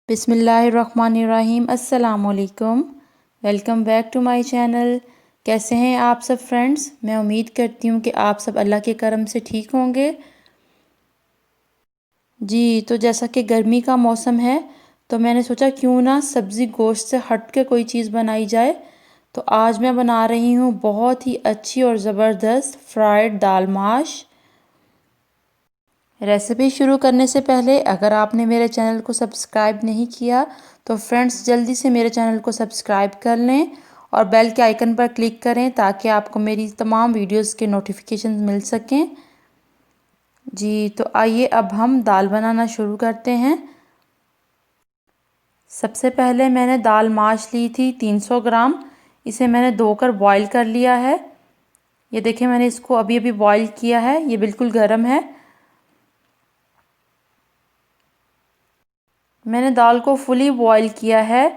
बिस्मिल्लाहिर्रहमानिर्रहीम। अस्सलामुअलैकुम। Welcome back to my channel. कैसे हैं आप सब फ्रेंड्स? मैं उम्मीद करती हूँ कि आप सब अल्लाह के करम से ठीक होंगे। जी, तो जैसा कि गर्मी का मौसम है तो मैंने सोचा क्यों ना सब्ज़ी गोश्त से हट के कोई चीज़ बनाई जाए। तो आज मैं बना रही हूँ बहुत ही अच्छी और ज़बरदस्त फ्राइड दाल माश। रेसिपी शुरू करने से पहले अगर आपने मेरे चैनल को सब्सक्राइब नहीं किया तो फ्रेंड्स जल्दी से मेरे चैनल को सब्सक्राइब कर लें और बेल के आइकन पर क्लिक करें ताकि आपको मेरी तमाम वीडियोस के नोटिफिकेशन मिल सकें। जी, तो आइए अब हम दाल बनाना शुरू करते हैं। सबसे पहले मैंने दाल माश ली थी 300 ग्राम। इसे मैंने धोकर बॉईल कर लिया है। ये देखिए, मैंने इसको अभी अभी बॉईल किया है। ये बिल्कुल गर्म है। मैंने दाल को फुली बॉईल किया है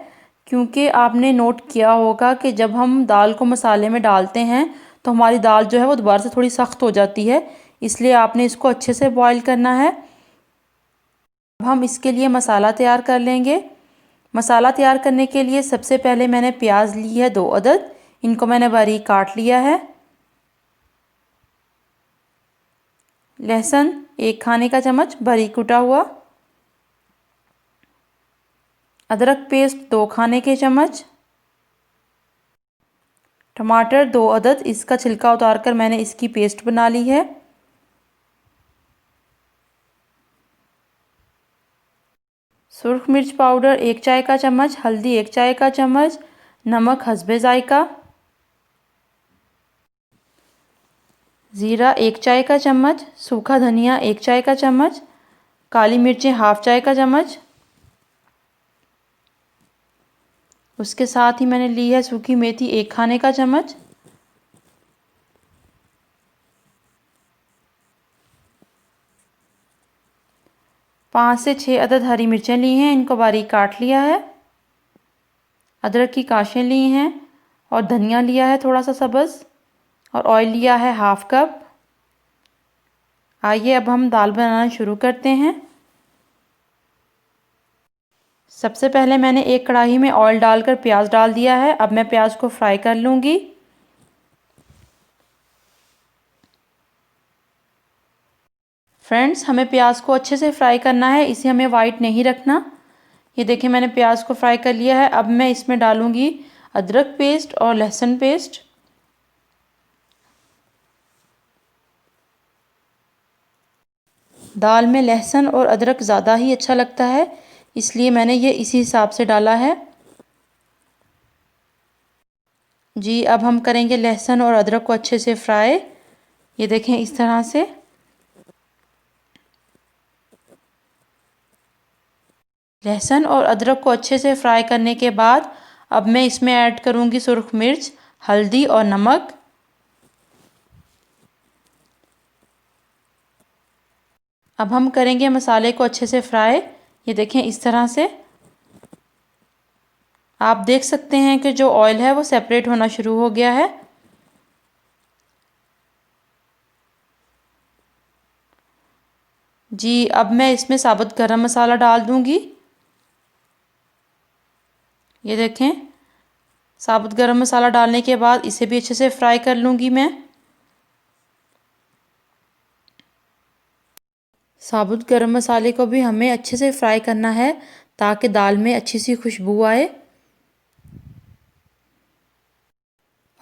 क्योंकि आपने नोट किया होगा कि जब हम दाल को मसाले में डालते हैं तो हमारी दाल जो है वो दोबारा से थोड़ी सख्त हो जाती है, इसलिए आपने इसको अच्छे से बॉईल करना है। अब हम इसके लिए मसाला तैयार कर लेंगे। मसाला तैयार करने के लिए सबसे पहले मैंने प्याज ली है 2 अदद। इनको मैंने बारीक काट लिया है। लहसुन 1 खाने का चम्मच बारीक कुटा हुआ। अदरक पेस्ट 2 खाने के चम्मच। टमाटर 2 अदद, इसका छिलका उतारकर मैंने इसकी पेस्ट बना ली है। सुर्ख मिर्च पाउडर 1 चाय का चम्मच, हल्दी 1 चाय का चम्मच, नमक हस्बे जायका, ज़ीरा 1 चाय का चम्मच, सूखा धनिया 1 चाय का चम्मच, काली मिर्चें हाफ चाय का चम्मच। उसके साथ ही मैंने ली है सूखी मेथी 1 खाने का चम्मच। पाँच से 6 अदद हरी मिर्चें ली हैं, इनको बारीक काट लिया है। अदरक की काशें ली हैं और धनिया लिया है थोड़ा सा सब्ज़, और ऑयल लिया है हाफ कप। आइए अब हम दाल बनाना शुरू करते हैं। सबसे पहले मैंने एक कढ़ाई में ऑयल डालकर प्याज डाल दिया है। अब मैं प्याज को फ्राई कर लूँगी। फ्रेंड्स, हमें प्याज को अच्छे से फ्राई करना है, इसे हमें वाइट नहीं रखना। ये देखिए, मैंने प्याज को फ्राई कर लिया है। अब मैं इसमें डालूँगी अदरक पेस्ट और लहसुन पेस्ट। दाल में लहसुन और अदरक ज़्यादा ही अच्छा लगता है, इसलिए मैंने ये इसी हिसाब से डाला है। जी, अब हम करेंगे लहसुन और अदरक को अच्छे से फ्राई। ये देखें, इस तरह से। लहसुन और अदरक को अच्छे से फ्राई करने के बाद अब मैं इसमें ऐड करूँगी सुर्ख मिर्च, हल्दी और नमक। अब हम करेंगे मसाले को अच्छे से फ्राई। ये देखें, इस तरह से। आप देख सकते हैं कि जो ऑयल है वो सेपरेट होना शुरू हो गया है। जी, अब मैं इसमें साबुत गरम मसाला डाल दूंगी। ये देखें, साबुत गरम मसाला डालने के बाद इसे भी अच्छे से फ्राई कर लूँगी मैं। साबुत गरम मसाले को भी हमें अच्छे से फ्राई करना है ताकि दाल में अच्छी सी खुशबू आए।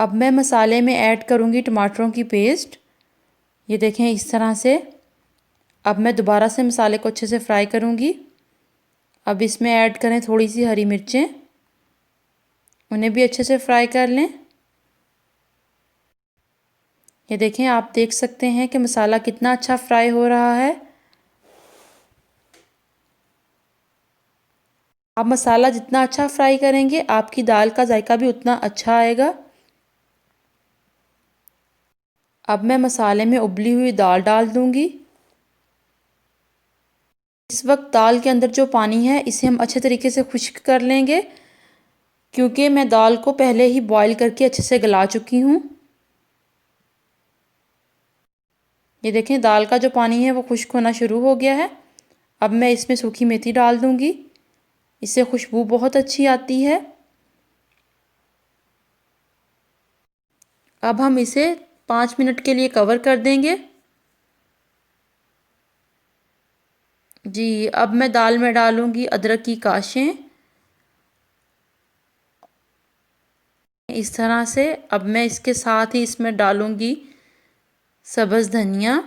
अब मैं मसाले में ऐड करूँगी टमाटरों की पेस्ट। ये देखें, इस तरह से। अब मैं दोबारा से मसाले को अच्छे से फ्राई करूँगी। अब इसमें ऐड करें थोड़ी सी हरी मिर्चें, उन्हें भी अच्छे से फ्राई कर लें। ये देखें, आप देख सकते हैं कि मसाला कितना अच्छा फ्राई हो रहा है। आप मसाला जितना अच्छा फ्राई करेंगे आपकी दाल का जायका भी उतना अच्छा आएगा। अब मैं मसाले में उबली हुई दाल डाल दूंगी। इस वक्त दाल के अंदर जो पानी है इसे हम अच्छे तरीके से खुश्क कर लेंगे क्योंकि मैं दाल को पहले ही बॉईल करके अच्छे से गला चुकी हूँ। ये देखें, दाल का जो पानी है वो खुश्क होना शुरू हो गया है। अब मैं इसमें सूखी मेथी डाल दूंगी। इससे खुशबू बहुत अच्छी आती है। अब हम इसे 5 मिनट के लिए कवर कर देंगे। जी, अब मैं दाल में डालूंगी अदरक की काशें इस तरह से। अब मैं इसके साथ ही इसमें डालूंगी सब्ज़ धनिया।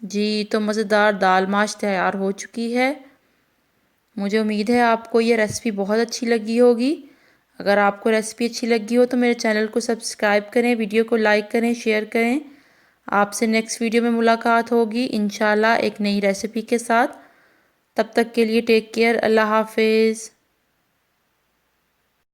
जी, तो मज़ेदार दाल माश तैयार हो चुकी है। मुझे उम्मीद है आपको ये रेसिपी बहुत अच्छी लगी होगी। अगर आपको रेसिपी अच्छी लगी हो तो मेरे चैनल को सब्सक्राइब करें, वीडियो को लाइक करें, शेयर करें। आपसे नेक्स्ट वीडियो में मुलाकात होगी इंशाल्लाह एक नई रेसिपी के साथ। तब तक के लिए टेक केयर, अल्लाह हाफिज़।